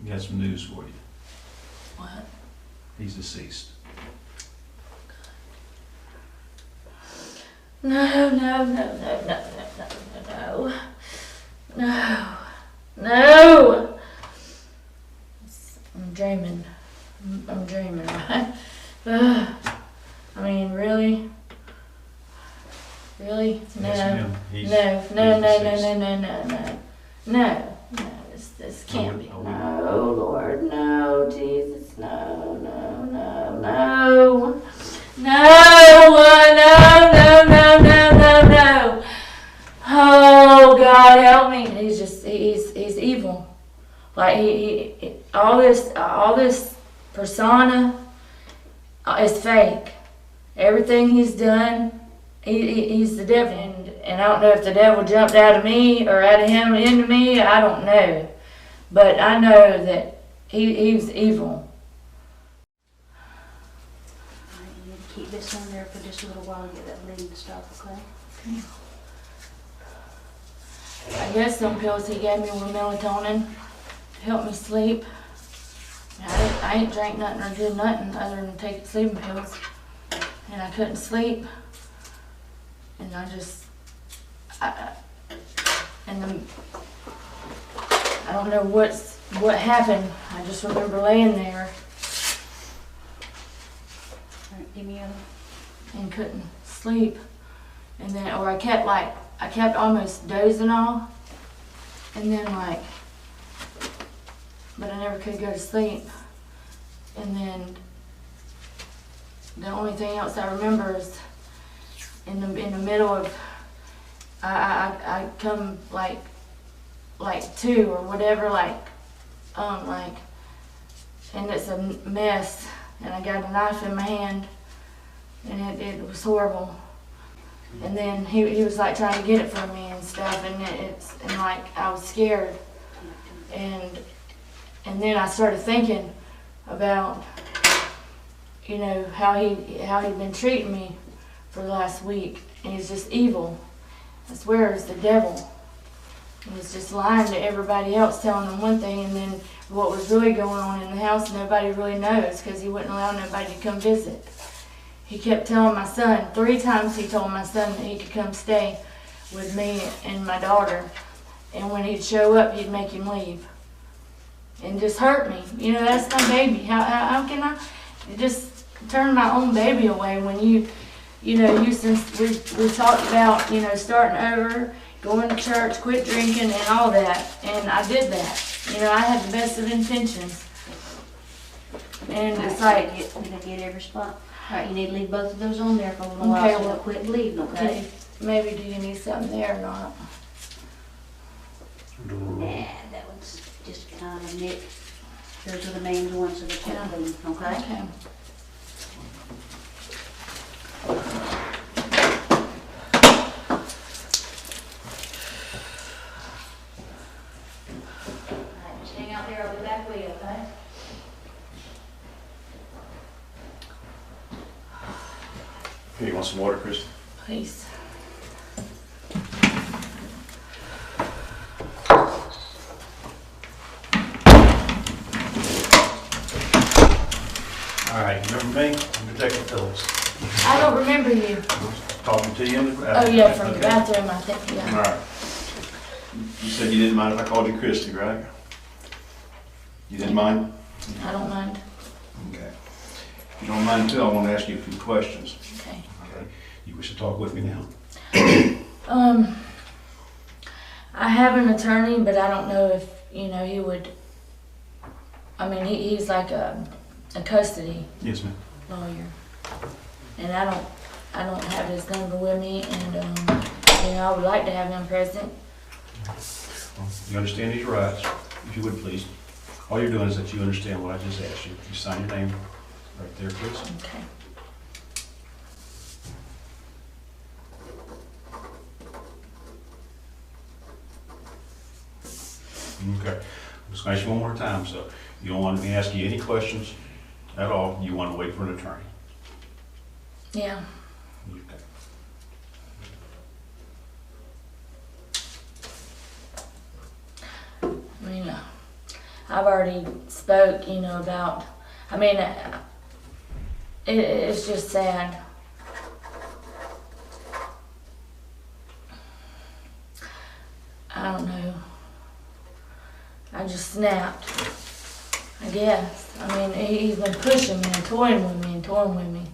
We got some news for you. What? He's deceased. No, no, no, no, no, no, no, no, no, no. I'm dreaming. I'm dreaming, right? I mean, really? Really? No. Yes, ma'am. No. This can't be. No, Lord, no, Jesus, no. Oh, God, help me. He's evil. Like, he all this persona is fake. Everything he's done, he's the devil. And I don't know if the devil jumped out of me or out of him into me, I don't know. But I know that he's evil. Alright, you need to keep this on there for just a little while, get that bleeding to stop, okay? I guess some pills he gave me were melatonin to help me sleep. I ain't drank nothing or did nothing other than take sleeping pills. And I couldn't sleep. And I don't know what happened. I just remember laying there Alright, give me a... and couldn't sleep. And then, or I kept almost dozing off. And then but I never could go to sleep. And then the only thing else I remember is in the middle of, I come like two or whatever, and it's a mess, and I got a knife in my hand, and it was horrible. And then he was like trying to get it from me and stuff, and I was scared, and then I started thinking about, how he'd been treating me for the last week, and he's just evil. I swear it's the devil. He was just lying to everybody else, telling them one thing, and then what was really going on in the house, nobody really knows, because he wouldn't allow nobody to come visit. He kept telling my son, 3 times he told my son that he could come stay with me and my daughter, and when he'd show up, he'd make him leave. And just hurt me. That's my baby. How can I just turn my own baby away when since we talked about, starting over, going to church, quit drinking and all that, and I did that. I had the best of intentions. And it's like... You're going to get every spot. Alright, you need to leave both of those on there for a little while so they'll quit bleeding, okay? Maybe do you need something there or not? Nah, that one's just kind of a nick. Those are the main ones that are quit bleeding, okay? Okay. Alright, just hang out there, I'll be back with you, okay? Here, you want some water, Christy? Please. All right, you remember me? I'm Detective Phillips. I don't remember you. Talking to you in the Oh yeah, from the bathroom, I think, yeah. All right. You said you didn't mind if I called you Christy, right? You didn't mind? I don't mind. Okay. If you don't mind too, I want to ask you a few questions. Okay. Okay. You wish to talk with me now? I have an attorney, but I don't know if, he would, he's like a custody Yes, ma'am. lawyer. And I don't have his number with me, and, I would like to have him present. Well, you understand these rights, if you would please. All you're doing is that you understand what I just asked you. You sign your name right there, please. Okay. Okay. I'm just going to ask you one more time. So you don't want me to ask you any questions at all. You want to wait for an attorney. Yeah. Okay. I've already spoke, about, I mean, it's just sad. I don't know. I just snapped, I guess. I mean, he's been pushing me and toying with me and toying with me.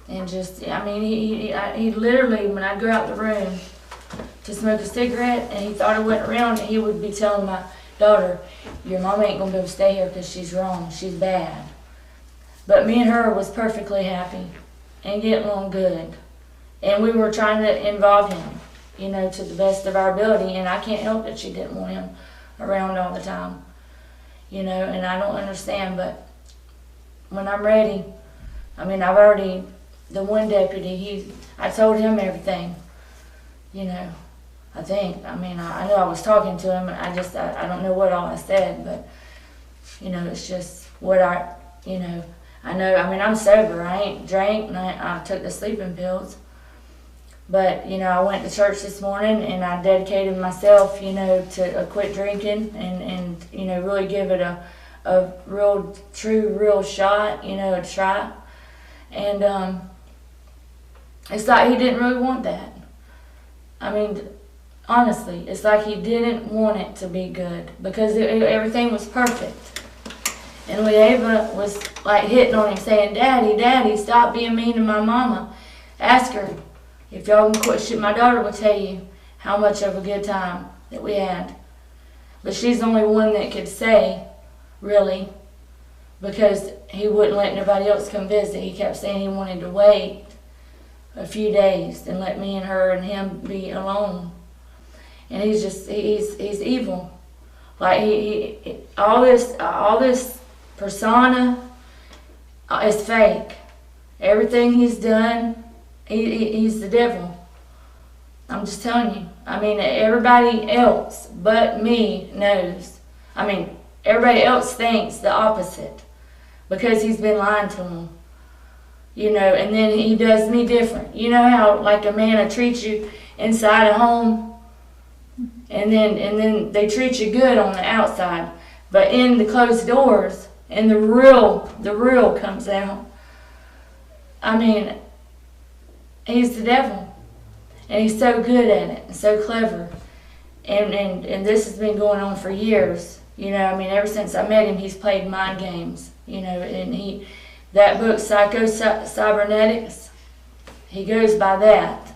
And just, I mean, he literally, when I'd go out the room to smoke a cigarette and he thought I went around, he would be telling my daughter, your mom ain't gonna be able to stay here because she's wrong, she's bad. But me and her was perfectly happy and getting along good. And we were trying to involve him, to the best of our ability. And I can't help that she didn't want him around all the time, and I don't understand. But when I'm ready, I mean, I've already, the one deputy, I told him everything, I think. I mean, I know I was talking to him. I don't know what all I said, but, it's just what I know, I mean, I'm sober. I ain't drank, and I took the sleeping pills. But, I went to church this morning, and I dedicated myself, to quit drinking and really give it a real, true, real shot, a try. And it's like he didn't really want that. I mean, honestly, it's like he didn't want it to be good because everything was perfect. And Leava was like hitting on him saying, Daddy, Daddy, stop being mean to my mama. Ask her if y'all can quit. My daughter will tell you how much of a good time that we had. But she's the only one that could say, really, because he wouldn't let nobody else come visit. He kept saying he wanted to wait a few days and let me and her and him be alone. And he's evil. Like he all this persona is fake. Everything he's done, he's the devil. I'm just telling you. I mean, everybody else but me knows. I mean, everybody else thinks the opposite because he's been lying to them. And then he does me different. You know how like a man will treat you inside a home, and then they treat you good on the outside, but in the closed doors, and the real comes out. I mean, he's the devil, and he's so good at it and so clever, and this has been going on for years. I mean, ever since I met him, he's played mind games. And that book, Cybernetics, he goes by that.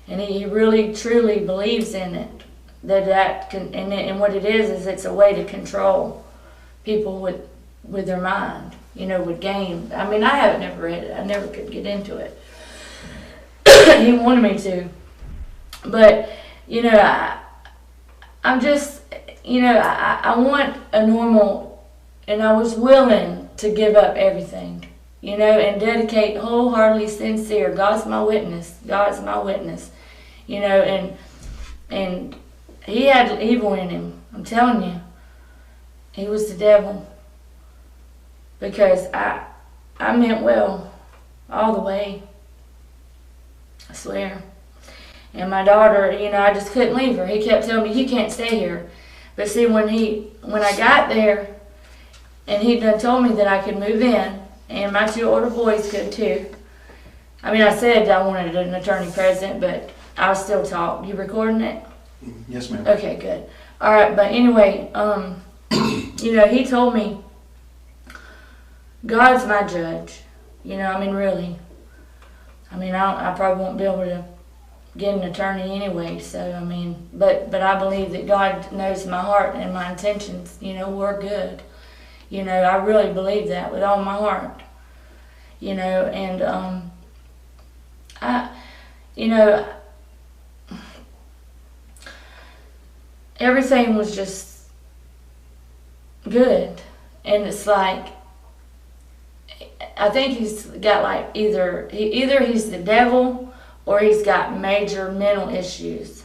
And he really, truly believes in it. And what it is it's a way to control people with their mind, with games. I mean, I haven't never read it. I never could get into it. He wanted me to. But, I'm just, I want a normal, and I was willing to give up everything, and dedicate wholeheartedly sincere. God's my witness. God's my witness. And he had evil in him. I'm telling you. He was the devil. Because I meant well all the way. I swear. And my daughter, I just couldn't leave her. He kept telling me, you can't stay here. But see, when I got there, and he done told me that I could move in, and my 2 older boys could too. I mean, I said I wanted an attorney present, but I'll still talk. You recording it? Yes, ma'am. Okay, good. All right, but anyway, he told me, God's my judge. I mean, really. I mean, I probably won't be able to get an attorney anyway, so, I mean, but I believe that God knows my heart and my intentions, were good. I really believe that with all my heart. And, everything was just good. And it's like, I think he's got like either he's the devil or he's got major mental issues.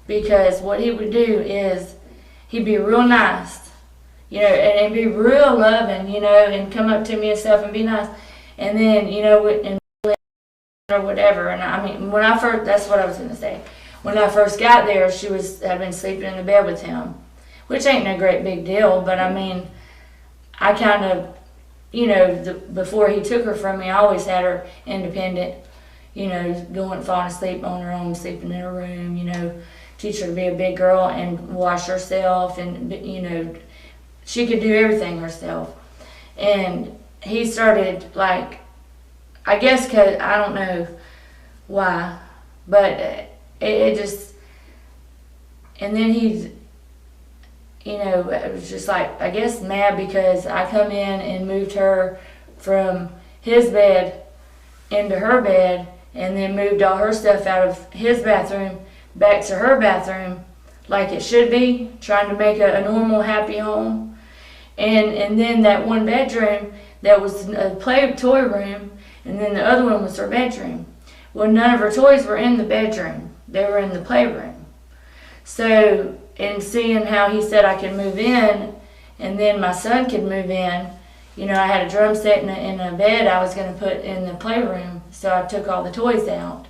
Because what he would do is he'd be real nice, and he'd be real loving, and come up to me and stuff and be nice. And then, and or whatever. And I mean, that's what I was going to say. When I first got there, had been sleeping in the bed with him, which ain't no great big deal, but I mean, I kind of, you know, before he took her from me, I always had her independent, you know, falling asleep on her own, sleeping in her room, you know, teach her to be a big girl and wash herself, and, you know, she could do everything herself. And he started, like, I guess because, I don't know why, but it just, and then he's, you know, it was just like, I guess mad because I come in and moved her from his bed into her bed, and then moved all her stuff out of his bathroom back to her bathroom like it should be, trying to make a normal, happy home. And then that one bedroom that was a toy room, and then the other one was her bedroom. Well, none of her toys were in the bedroom. They were in the playroom. So, and seeing how he said I could move in, and then my son could move in, you know, I had a drum set in a bed I was going to put in the playroom, so I took all the toys out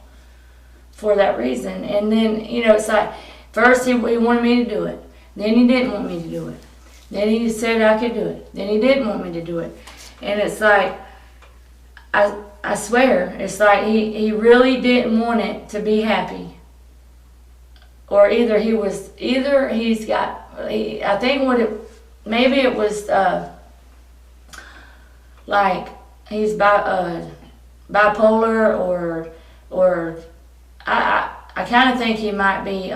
for that reason. And then, you know, it's like, first he wanted me to do it. Then he didn't want me to do it. Then he said I could do it. Then he didn't want me to do it. And it's like, I swear, it's like he really didn't want it to be happy. Or either he's got, I think maybe it was like he's bipolar, or I kind of think he might be,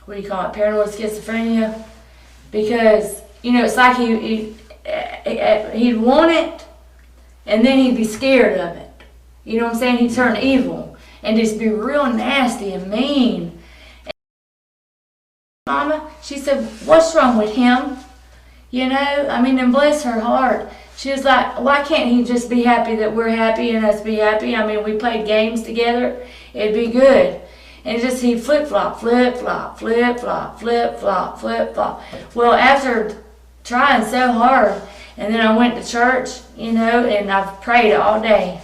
what do you call it, paranoid schizophrenia, because, you know, it's like he'd want it, and then he'd be scared of it. You know what I'm saying? He'd turn evil and just be real nasty and mean. And Mama, she said, what's wrong with him? You know, I mean, and bless her heart. She was like, why can't he just be happy that we're happy and us be happy? I mean, we played games together. It'd be good. And just he'd flip-flop, flip-flop, flip-flop, flip-flop, flip-flop. Well, after trying so hard, and then I went to church, you know, and I've prayed all day,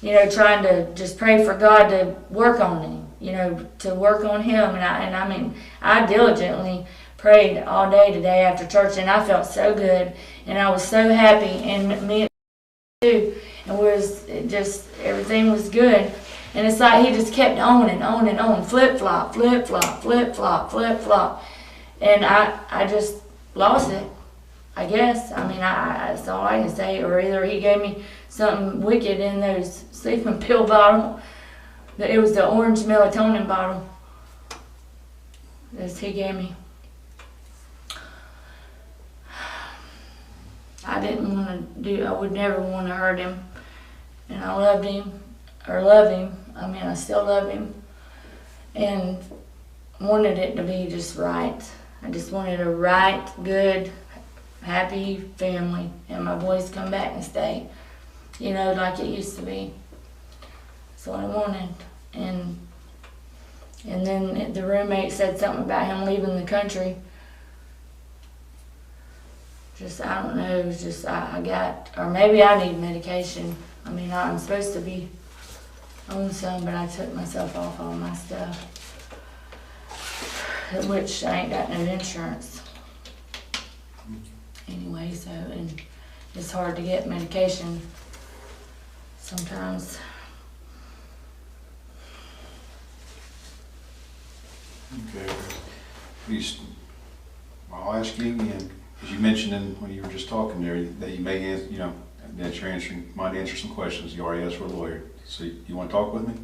you know, trying to just pray for God to work on him, you know, to work on him. And I mean, I diligently prayed all day today after church, and I felt so good, and I was so happy, and me too, and everything was good. And it's like he just kept on and on and on, flip-flop, flip-flop, flip-flop, flip-flop. And I just lost it, I guess. I mean, that's all I can say. Or either he gave me something wicked in those sleeping pill bottle. It was the orange melatonin bottle that he gave me. I would never want to hurt him. And I love him. I mean, I still love him. And wanted it to be just right. I just wanted a right, good, happy family. And my boys come back and stay, you know, like it used to be. That's what I wanted. And then the roommate said something about him leaving the country. I don't know, it was just, or maybe I need medication. I mean, I'm supposed to be on some, but I took myself off all my stuff, which I ain't got no insurance. Anyway, so, and it's hard to get medication sometimes. Okay. I'll ask you again. As you mentioned when you were just talking there, that you may, you know, that you're might answer some questions. You already asked for a lawyer. So you want to talk with me?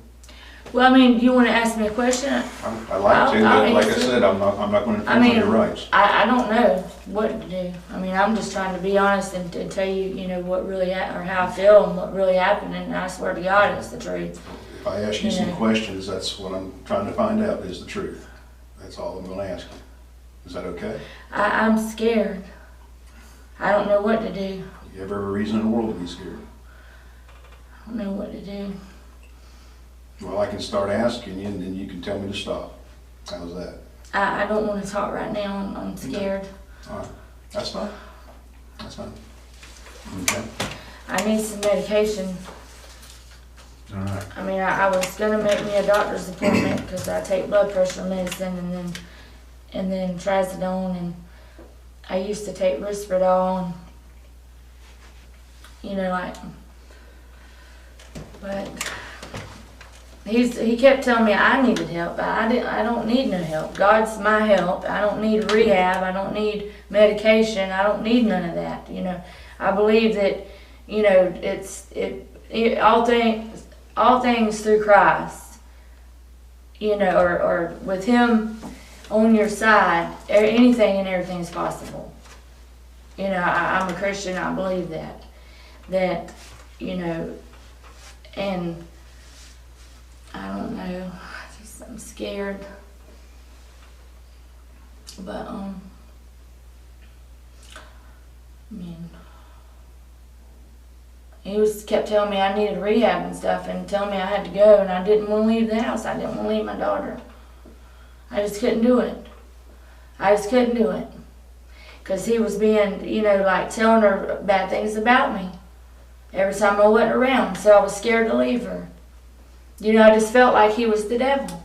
Well, I mean, do you want to ask me a question? I like to, but like I said, I'm not going to infringe on your rights. I don't know what to do. I mean, I'm just trying to be honest and tell you, you know, what really or how I feel and what really happened. And I swear to God, it's the truth. If I ask you some questions, that's what I'm trying to find out is the truth. That's all I'm going to ask you. Is that okay? I'm scared. I don't know what to do. You have every reason in the world to be scared. I don't know what to do. Well, I can start asking you, and then you can tell me to stop. How's that? I don't want to talk right now. I'm scared. All right. That's fine. That's fine. Okay. I need some medication. All right. I mean, I was going to make me a doctor's appointment because I take blood pressure medicine, and then and then trazodone, and I used to take Risperdal, and you know, like, but he kept telling me I needed help. I don't need no help. God's my help. I don't need rehab. I don't need medication. I don't need none of that. You know, I believe that, you know, all things through Christ. You know, or with Him on your side, anything and everything is possible. You know, I'm a Christian. I believe that, you know, and I don't know, I'm scared, but I mean, he kept telling me I needed rehab and stuff, and telling me I had to go, and I didn't want to leave the house. I didn't want to leave my daughter. I just couldn't do it. Because he was being, you know, like telling her bad things about me every time I wasn't around, so I was scared to leave her. You know, I just felt like he was the devil.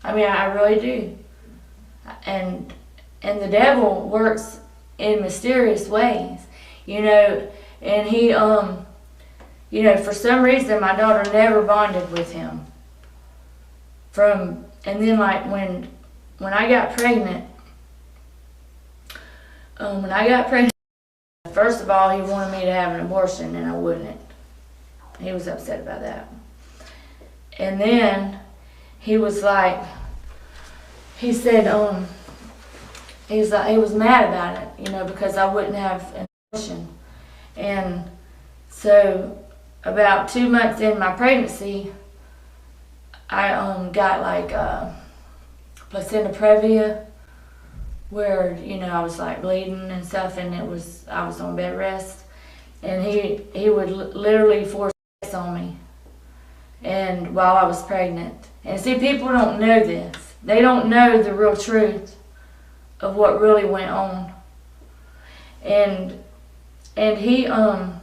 I mean, I really do. And the devil works in mysterious ways, you know, and he, you know, for some reason my daughter never bonded with him. And then like when I got pregnant, first of all, he wanted me to have an abortion, and I wouldn't. He was upset about that. And then he was like, he said, he was mad about it, you know, because I wouldn't have an abortion. And so about 2 months in my pregnancy, I got like placenta previa, where, you know, I was like bleeding and stuff, and I was on bed rest, and he would literally force sex on me, and while I was pregnant. And see, people don't know this. They don't know the real truth of what really went on. And he, you know,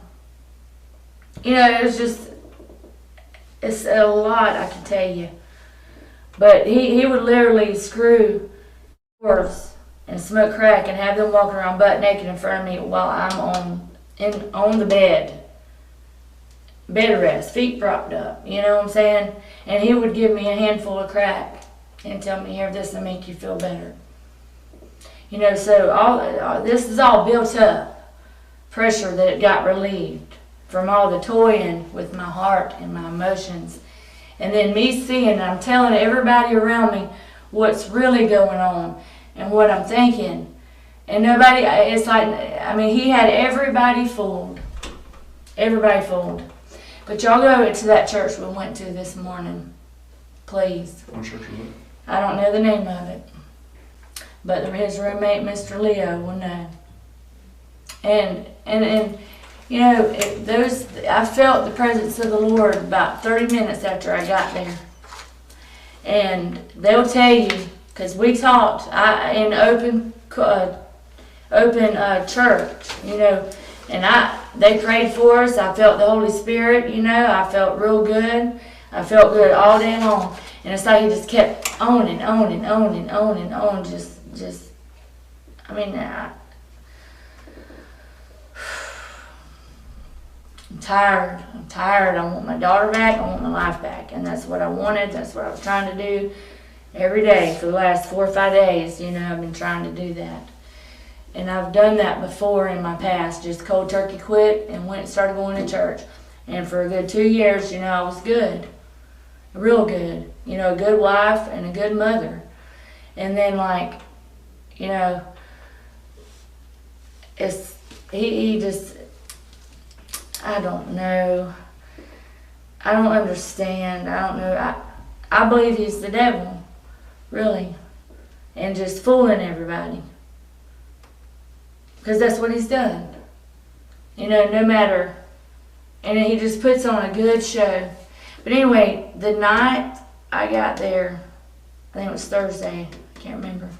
it's a lot I can tell you. But he would literally screw doors and smoke crack and have them walking around butt naked in front of me while I'm on the bed rest, feet propped up, you know what I'm saying? And he would give me a handful of crack and tell me, here, this will make you feel better. You know, so all this is all built up pressure that got relieved from all the toying with my heart and my emotions. And then me seeing, I'm telling everybody around me what's really going on and what I'm thinking. And nobody, it's like, I mean, he had everybody fooled. Everybody fooled. But y'all go to that church we went to this morning, please. What church was it? I don't know the name of it, but his roommate, Mr. Leo, will know. And you know, I felt the presence of the Lord about 30 minutes after I got there. And they'll tell you, because we talked in open church, you know, and they prayed for us. I felt the Holy Spirit, you know. I felt real good. I felt good all day long. And it's like he just kept on and on and on and on and on. Just I mean, I'm tired. I want my daughter back. I want my life back. And that's what I wanted. That's what I was trying to do every day for the last 4 or 5 days. You know, I've been trying to do that. And I've done that before in my past. Just cold turkey quit and started going to church. And for a good 2 years, you know, I was good. Real good. You know, a good wife and a good mother. And then, like, you know, he just, I don't know. I don't understand. I don't know. I believe he's the devil, really, and just fooling everybody. Because that's what he's done. You know, no matter, and he just puts on a good show. But anyway, the night I got there, I think it was Thursday, I can't remember.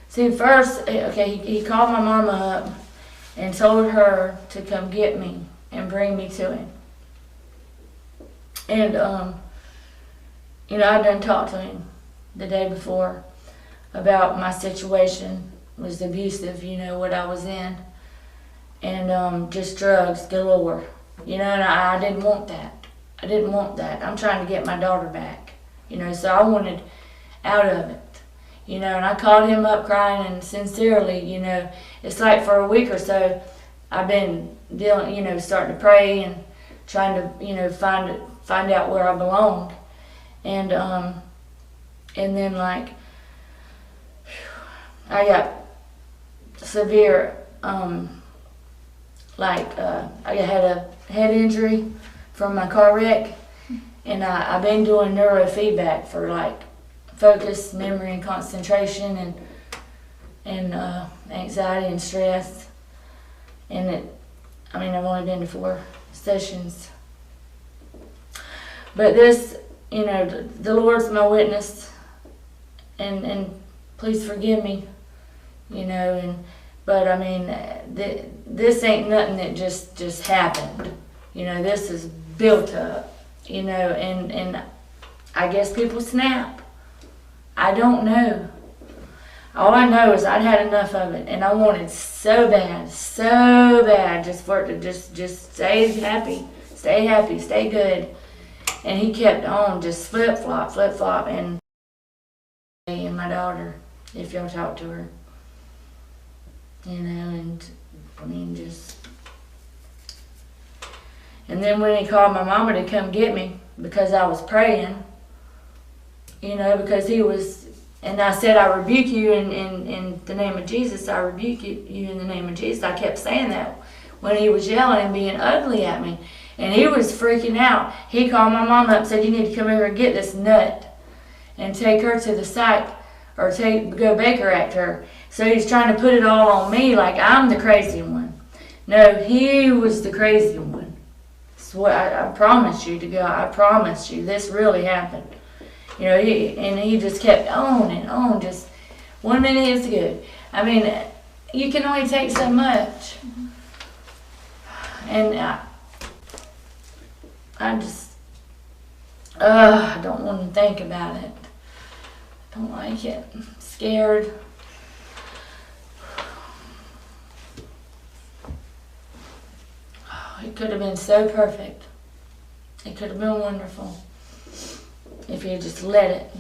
See, first, okay, he called my mama up and told her to come get me and bring me to him. And, you know, I done talked to him the day before. about my situation was abusive, you know, what I was in. And just drugs galore. You know, and I didn't want that. I didn't want that. I'm trying to get my daughter back. You know, so I wanted out of it. You know, and I called him up crying and sincerely, you know. It's like for a week or so, I've been dealing, you know, starting to pray and trying to, you know, find out where I belonged. And then like, I got severe, I had a head injury from my car wreck, and I've been doing neurofeedback for like focus, memory, and concentration, and anxiety and stress. And I've only been to 4 sessions. But this, you know, the Lord's my witness, and please forgive me, you know, but this ain't nothing that just happened. You know, this is built up, you know, and I guess people snap. I don't know. All I know is I'd had enough of it, and I wanted so bad, just for it to just stay happy, stay good. And he kept on just flip-flop, and my daughter, if y'all talk to her, you know, and and then when he called my mama to come get me because I was praying, you know, because he was, and I said, I rebuke you in the name of Jesus, I rebuke you in the name of Jesus. I kept saying that when he was yelling and being ugly at me. And he was freaking out. He called my mama up and said, you need to come here and get this nut and take her to the psych, or go Baker Act her. So he's trying to put it all on me like I'm the crazy one. No, he was the crazy one. So I promise you to God, I promise you, this really happened. You know, he just kept on and on, just 1 minute is good. You can only take so much. And I don't want to think about it. I don't like it. I'm scared. It could have been so perfect. It could have been wonderful if he had just let it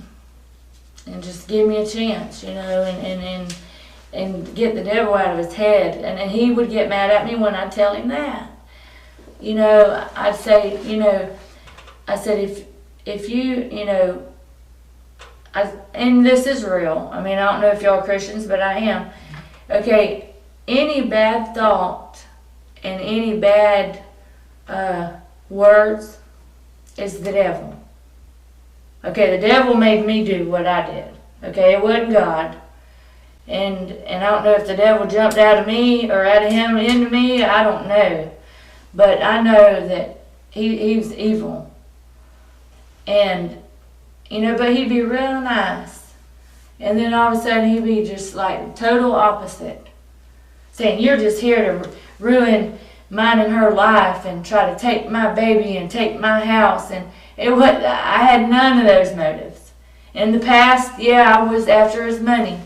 and just give me a chance, you know, and get the devil out of his head. And he would get mad at me when I tell him that. You know, I'd say, you know, I said, if you, you know, and this is real. I don't know if y'all are Christians, but I am. Okay, any bad thought and any bad words is the devil. Okay, the devil made me do what I did. Okay, it wasn't God. And I don't know if the devil jumped out of me or out of him into me. I don't know. But I know that he was evil. And, you know, but he'd be real nice. And then all of a sudden he'd be just like total opposite. Saying, you're just here to ruin mine and her life and try to take my baby and take my house. And I had none of those motives. In the past, yeah, I was after his money.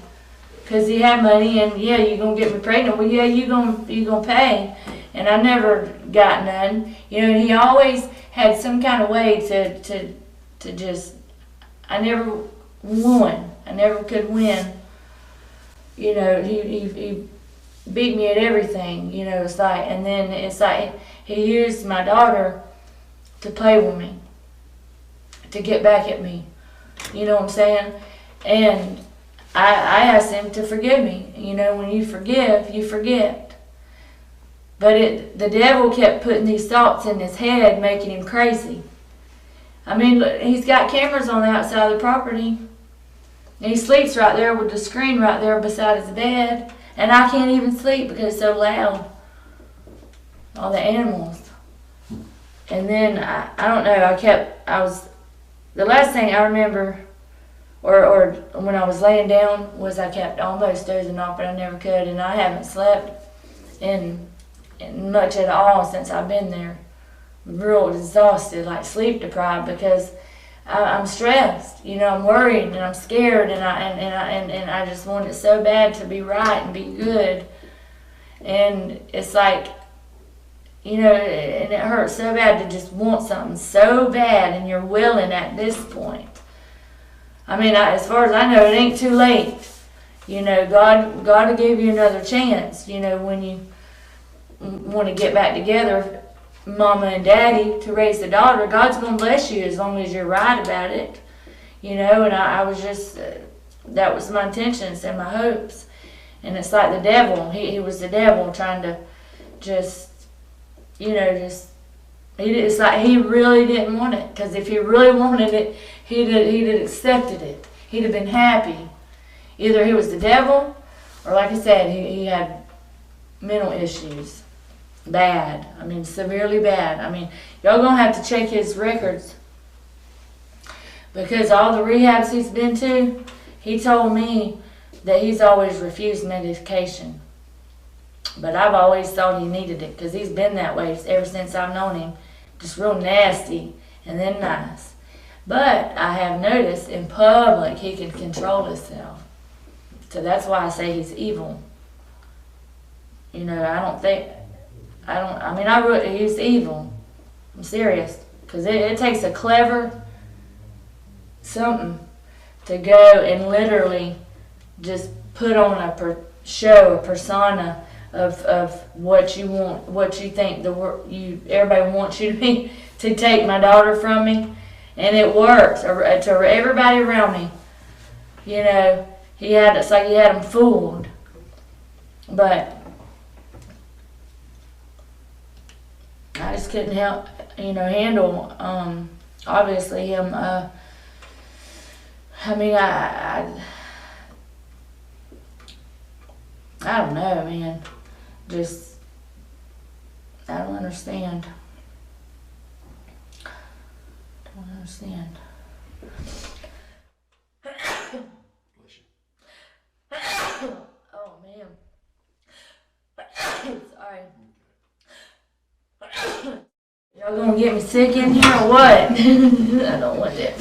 Because he had money, and yeah, you're going to get me pregnant. Well, yeah, you're gonna pay. And I never got none. You know, and he always had some kind of way to just, I never won. I never could win. You know, he beat me at everything, you know, and then it's like he used my daughter to play with me, to get back at me. You know what I'm saying? And I asked him to forgive me. You know, when you forgive, you forget. But the devil kept putting these thoughts in his head, making him crazy. He's got cameras on the outside of the property. And he sleeps right there with the screen right there beside his bed. And I can't even sleep because it's so loud. All the animals. And then, I don't know, the last thing I remember, or when I was laying down, was I kept almost dozing off, but I never could. And I haven't slept in much at all since I've been there. Real exhausted, like sleep deprived, because I'm stressed, you know, I'm worried and I'm scared, and I just want it so bad to be right and be good. And it's like, you know, and it hurts so bad to just want something so bad, and you're willing at this point. I mean, as far as I know, it ain't too late. You know, God will give you another chance, you know, when you want to get back together, mama and daddy, to raise the daughter. God's going to bless you as long as you're right about it, you know. And I was just, that was my intentions and my hopes. And it's like the devil, he was the devil trying to just, you know, it's like he really didn't want it. Because if he really wanted it, he'd have accepted it. He'd have been happy. Either he was the devil, or like I said, he had mental issues. Bad. I mean, severely bad. I mean, y'all gonna have to check his records. Because all the rehabs he's been to, he told me that he's always refused medication. But I've always thought he needed it, because he's been that way ever since I've known him. Just real nasty and then nice. But I have noticed in public he can control himself. So that's why I say he's evil. You know, he's evil. I'm serious. Because it takes a clever something to go and literally just put on a persona of what you want, what you think everybody wants you to be, to take my daughter from me. And it works to everybody around me. You know, it's like he had them fooled. But I just couldn't help, you know, handle, obviously him. I mean, I don't know, man. Just, I don't understand. Don't understand. Oh, man. Sorry. Y'all gonna get me sick in here or what? I don't want that.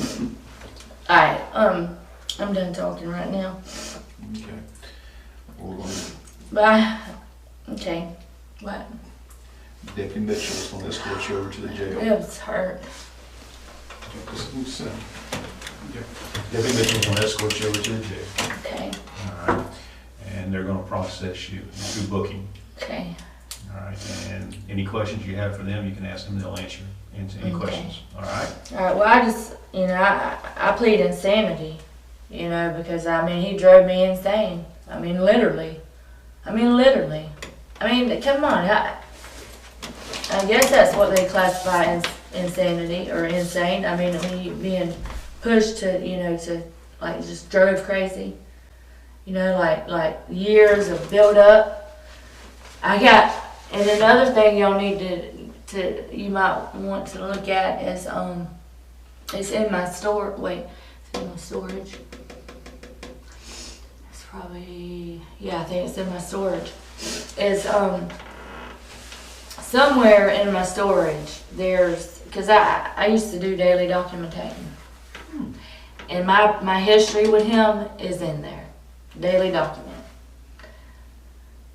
Alright, I'm done talking right now. Okay. We're going to Bye. Okay. What? Deputy Mitchell's going to escort you over to the jail. It was hurt. Deputy Mitchell's gonna escort you over to the jail. Okay. All right. And they're gonna process you through booking. Okay. All right. And any questions you have for them, you can ask them, they'll answer any Okay. questions. All right? Alright, well, I just, you know, I plead insanity, you know, because, I mean, he drove me insane. I mean, literally. I mean, come on. I guess that's what they classify as insanity or insane. I mean, when you being pushed to, you know, to, like, just drove crazy. You know, like years of build up. And another thing y'all need you might want to look at is, it's in my store, it's in my storage. It's probably, yeah, I think it's in my storage. It's, somewhere in my storage, because I used to do daily documenting. And my history with him is in there. Daily document.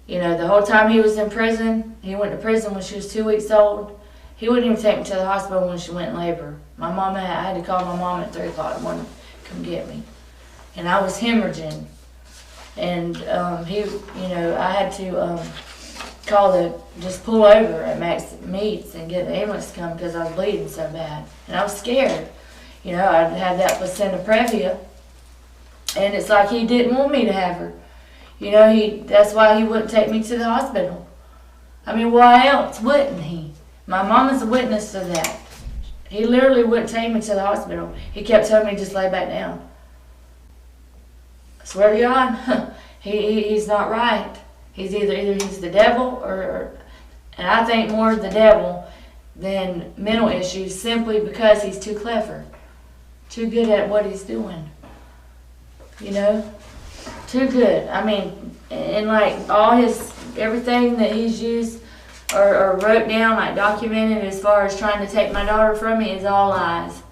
You know, the whole time he was in prison, he went to prison when she was 2 weeks old. He wouldn't even take me to the hospital when she went in labor. I had to call my mom at 3 o'clock in the morning to come get me. And I was hemorrhaging. And I had to just pull over at Max Meats and get the ambulance to come because I was bleeding so bad. And I was scared. You know, I had that placenta previa. And it's like he didn't want me to have her. You know, that's why he wouldn't take me to the hospital. I mean, why else wouldn't he? My mom is a witness to that. He literally wouldn't take me to the hospital. He kept telling me just lay back down. I swear to God, he's not right. He's either he's the devil and I think more the devil than mental issues, simply because he's too clever, too good at what he's doing. You know, too good. I mean, and like everything that he's used or wrote down, like documented as far as trying to take my daughter from me, is all lies.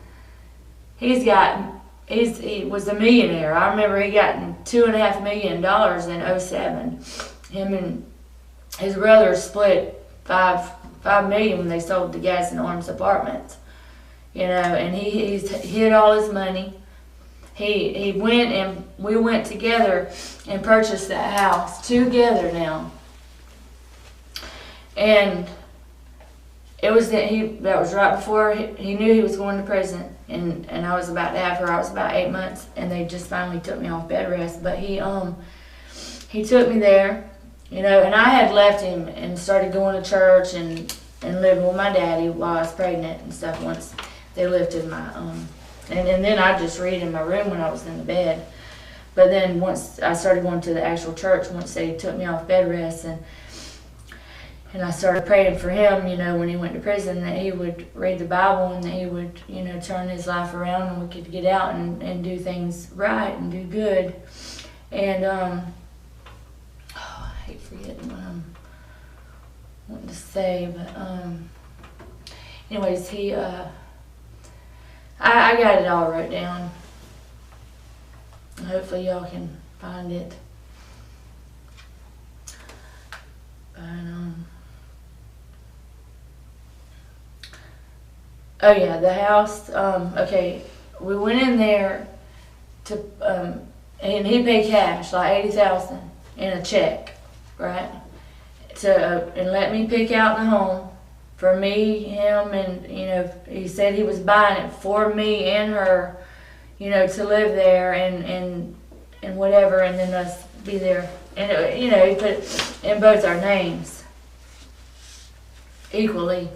he was a millionaire. I remember he got $2.5 million in '07. Him and his brother split $5 million when they sold the Gas and Arms apartments. And he's hid all his money. He went and we went together and purchased that house together now. And that was right before he knew he was going to prison, and I was about to have her. I was about 8 months, and they just finally took me off bed rest. But he took me there, and I had left him and started going to church and living with my daddy while I was pregnant and stuff. Once they lifted my and then I just read in my room when I was in the bed. But then once I started going to the actual church, once they took me off bed rest and I started praying for him, when he went to prison, that he would read the Bible and that he would, turn his life around and we could get out and do things right and do good. And, I hate forgetting what I'm wanting to say, but, anyways, I got it all wrote down. Hopefully y'all can find it. But, oh yeah, the house, okay, we went in there to, and he paid cash, like $80,000 in a check, right? And let me pick out the home for me, him, and, he said he was buying it for me and her, to live there and whatever, and then us be there. And, he put it in both our names equally.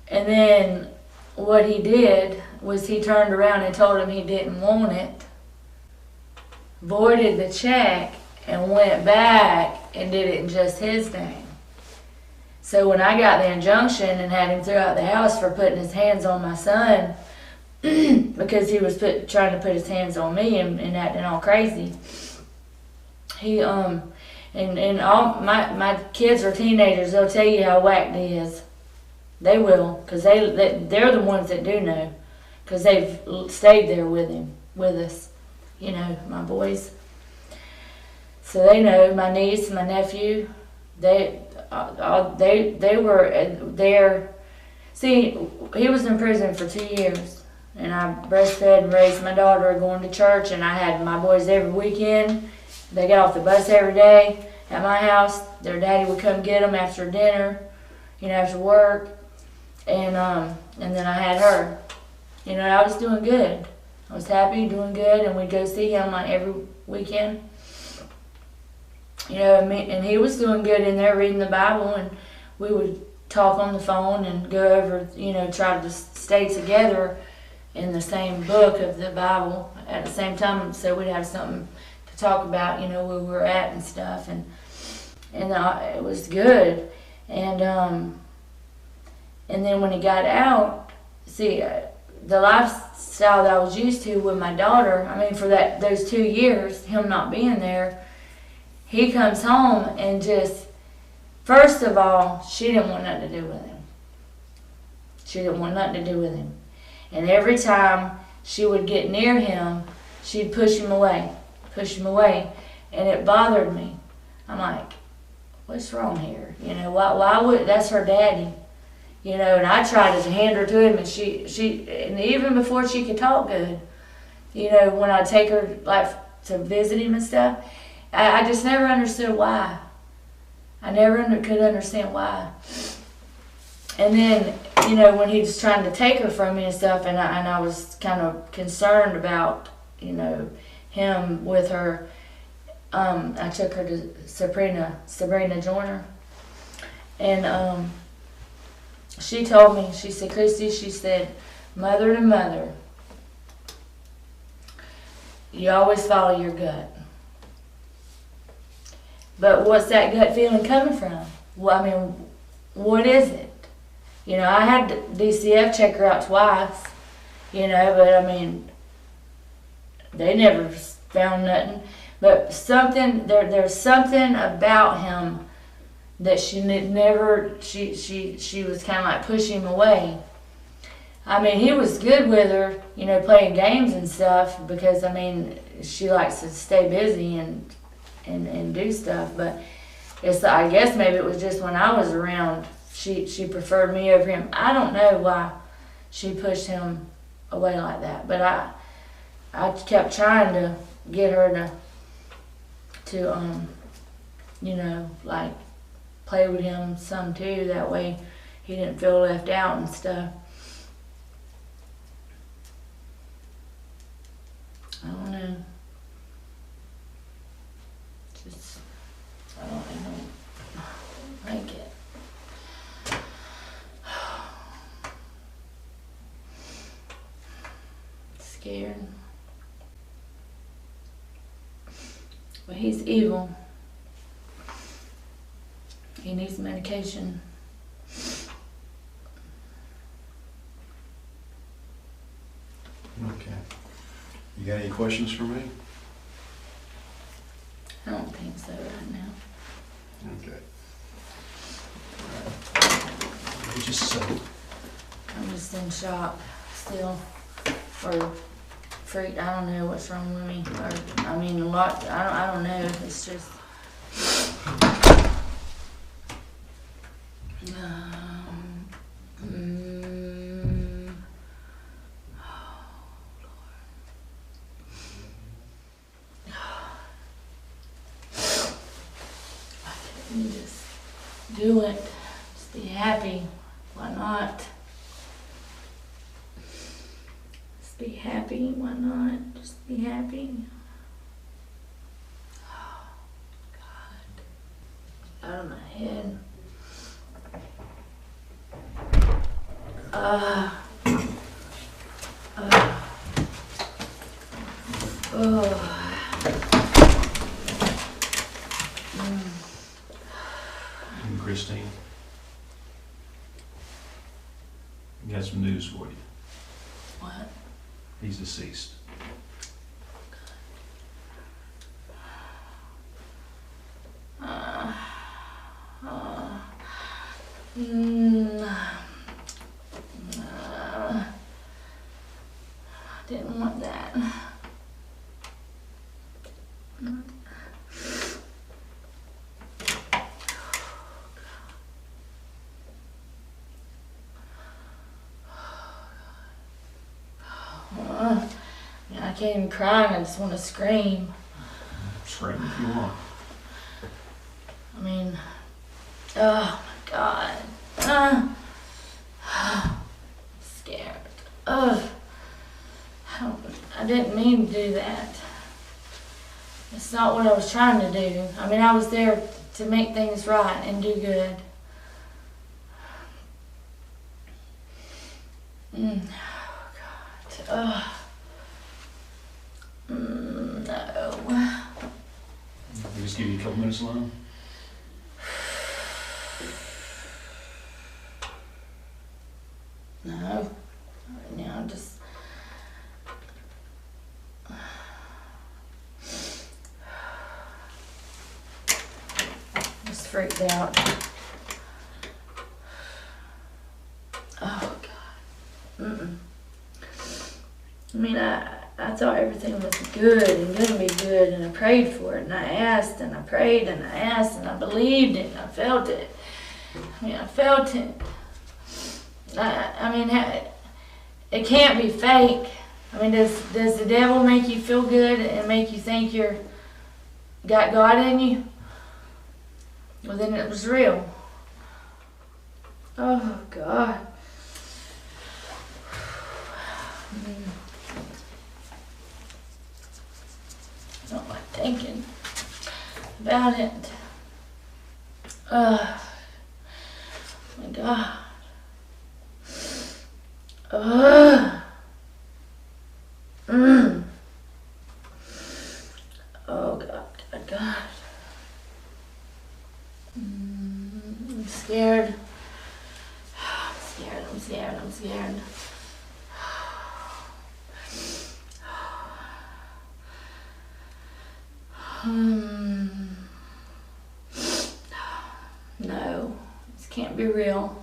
And then what he did was he turned around and told him he didn't want it, voided the check, and went back and did it in just his name. So when I got the injunction and had him throw out the house for putting his hands on my son, because he was trying to put his hands on me and acting all crazy, he and all my kids are teenagers. They'll tell you how whacked he is. They will, because they're the ones that do know, because they've stayed there with us, my boys. So they know. My niece, my nephew, they were there. See, he was in prison for 2 years, and I breastfed and raised my daughter going to church, and I had my boys every weekend. They got off the bus every day at my house. Their daddy would come get them after dinner, after work. And then I had her. I was doing good. I was happy, doing good, and we'd go see him like every weekend. And he was doing good in there reading the Bible, and we would talk on the phone and go over, try to stay together in the same book of the Bible at the same time, so we'd have something to talk about, where we were at and stuff, and it was good. And then when he got out, see, the lifestyle that I was used to with my daughter, for those 2 years, him not being there, he comes home and just, first of all, she didn't want nothing to do with him. She didn't want nothing to do with him. And every time she would get near him, she'd push him away. And it bothered me. I'm like, what's wrong here? Why would, that's her daddy. And I tried to hand her to him, and she, and even before she could talk good, when I take her like to visit him and stuff, I just never understood why. I never could understand why. And then, when he was trying to take her from me and stuff, and I was kind of concerned about, him with her. I took her to Sabrina Joyner, and she told me, she said, Christy, she said, mother to mother, you always follow your gut. But what's that gut feeling coming from? Well, what is it? I had DCF check her out twice, but they never found nothing. But there's something about him that she never, she was kind of like pushing him away. I mean, he was good with her, you know, playing games and stuff, because, I mean, she likes to stay busy and do stuff, but I guess maybe it was just when I was around, she preferred me over him. I don't know why she pushed him away like that, but I kept trying to get her to you know, like, play with him some too, that way he didn't feel left out and stuff. I don't know. Just, I don't like it. Scared. But he's evil. He needs medication. Okay. You got any questions for me? I don't think so right now. Okay. You just so. I'm just in shock still, or freaked. I don't know what's wrong with me, or I mean, a lot. I don't know. It's just. You just do it. Just be happy. Why not? Just be happy. Why not? Just be happy. Oh, God. Out of my head. And Christine, we got some news for you. What? He's deceased. Didn't want that. I can't even cry, and I just want to scream. Scream if you want. I mean, oh my God. Scared. I didn't mean to do that. It's not what I was trying to do. I mean, I was there to make things right and do good. Oh God. No. We just give you a couple minutes alone. No. Right now, just. Just freaked out. Oh God. I mean, I thought everything was good and gonna be good, and I prayed for it, and I asked, and I prayed, and I asked, and I believed it, and I felt it. I mean, I felt it. I mean, it can't be fake. I mean, does the devil make you feel good and make you think you're got God in you? Well, then it was real. Oh God. I don't like thinking about it. Oh my God. Oh God. I'm scared. I'm scared. No, this can't be real.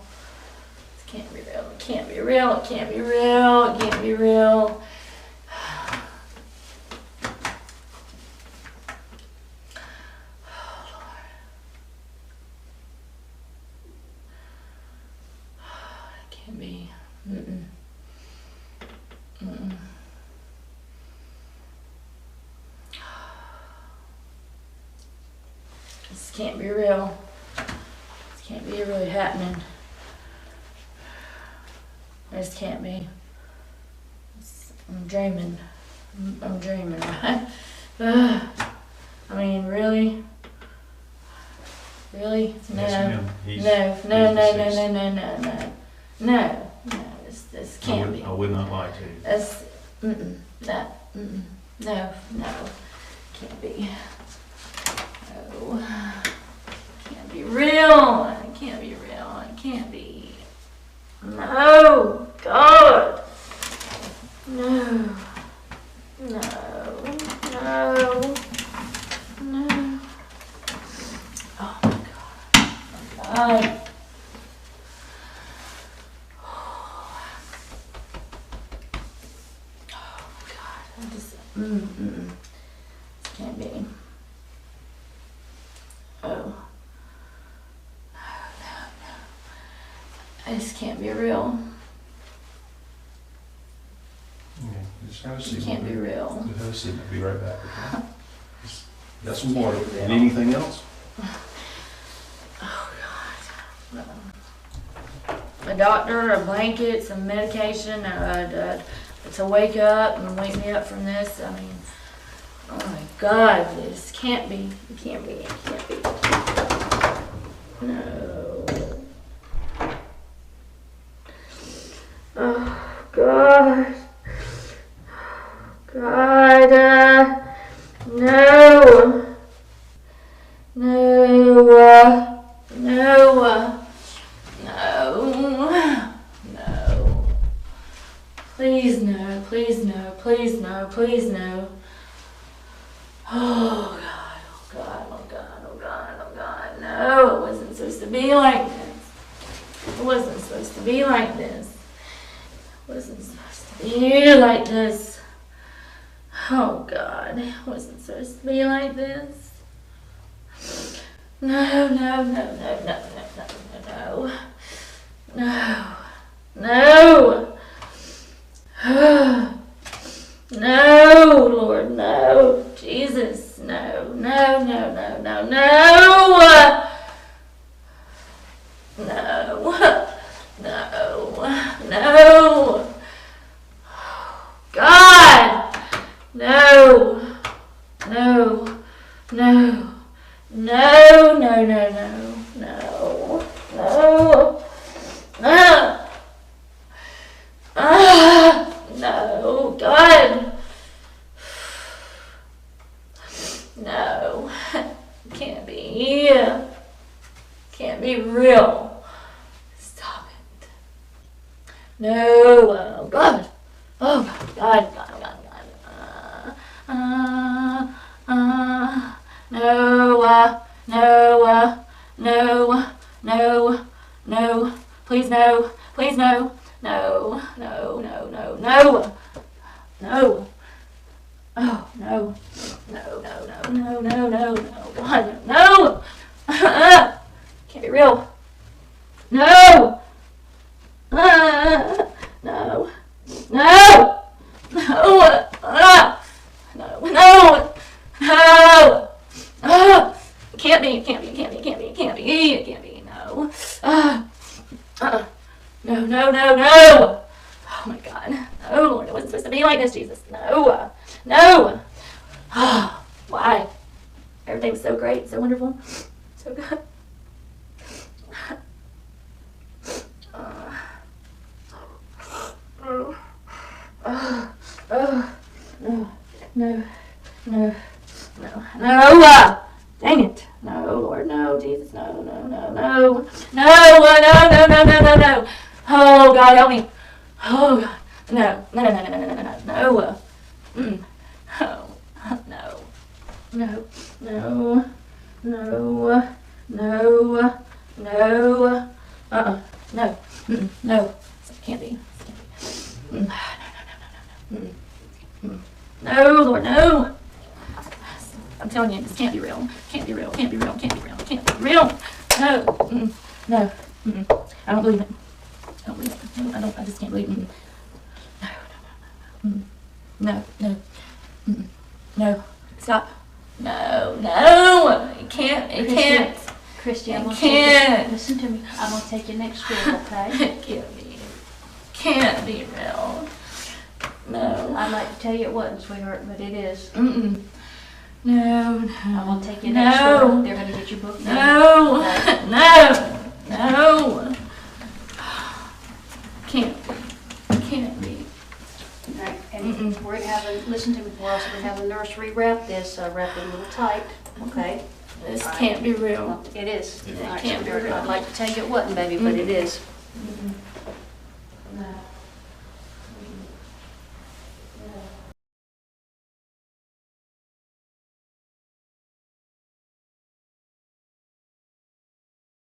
This can't be real. can't be real. It can't be real. It can't be real. It can't be. Mm-mm. Mm-mm. This can't be real. This can't be really happening. This can't be. I'm dreaming. I'm dreaming, right? I mean, really? Really? No. Yes, ma'am. No. This can't be. I would not lie to you. That's, no, can't be. No, can't be real. It can't be real. It can't be. No, God. No. Oh my God. This can't be. Oh. No. This can't be real. Okay, just have a seat. It can't be real. Just have a seat. I'll be right back. Okay? Just got some water. And anything else? Oh God. A doctor, a blanket, some medication, to wake up and wake me up from this. I mean, oh my God, this can't be. It can't be. It can't be. No. Oh God. God. No. Please no. Oh God, no, it wasn't supposed to be like this. It wasn't supposed to be like this. It wasn't supposed to be like this. Oh God, it wasn't supposed to be like this. No. No, Lord, no. Jesus, no. God, no. No, God. No, can't be. Can't be real. Stop it. No, oh God. Oh God. No. Please no. Please no. No. Oh, no. No. God, no. Can't be real. No. No. Can't be. No. No. Oh my God. No, Lord, it wasn't supposed to be like this, Jesus. No. Why? Everything was so great, so wonderful, so good. No. Dang it. No, Lord, no, Jesus, no. Oh, God, help me. Oh, God. No. Mm. Oh, no. No. No. Can't be. No, Lord, no. I'm telling you, this can't be real. Can't be real. Can't be real. Can't be real. Can't be real. No. No. I don't believe it. I don't believe it. No, I don't. I just can't believe it. No. No. No. Stop. No. No. It can't. It can't. Christy, I'm It gonna can't. listen to me. I'm gonna take you next door, okay? It can't be. Can't be real. No. I'd like to tell you it wasn't, sweetheart, but it is. No. No. I'm gonna take you next No. door. They're gonna get you booked in. No. Okay? No. No. Can't be. Can't be. All right, and we're gonna have a, listen to me, we're also gonna have a nurse rewrap this, wrap it a little tight, okay? This All right. can't be real. Well, it is. It All right, can't be sweetheart, real. I'd like to tell you it wasn't, baby, but it is. Mm-mm.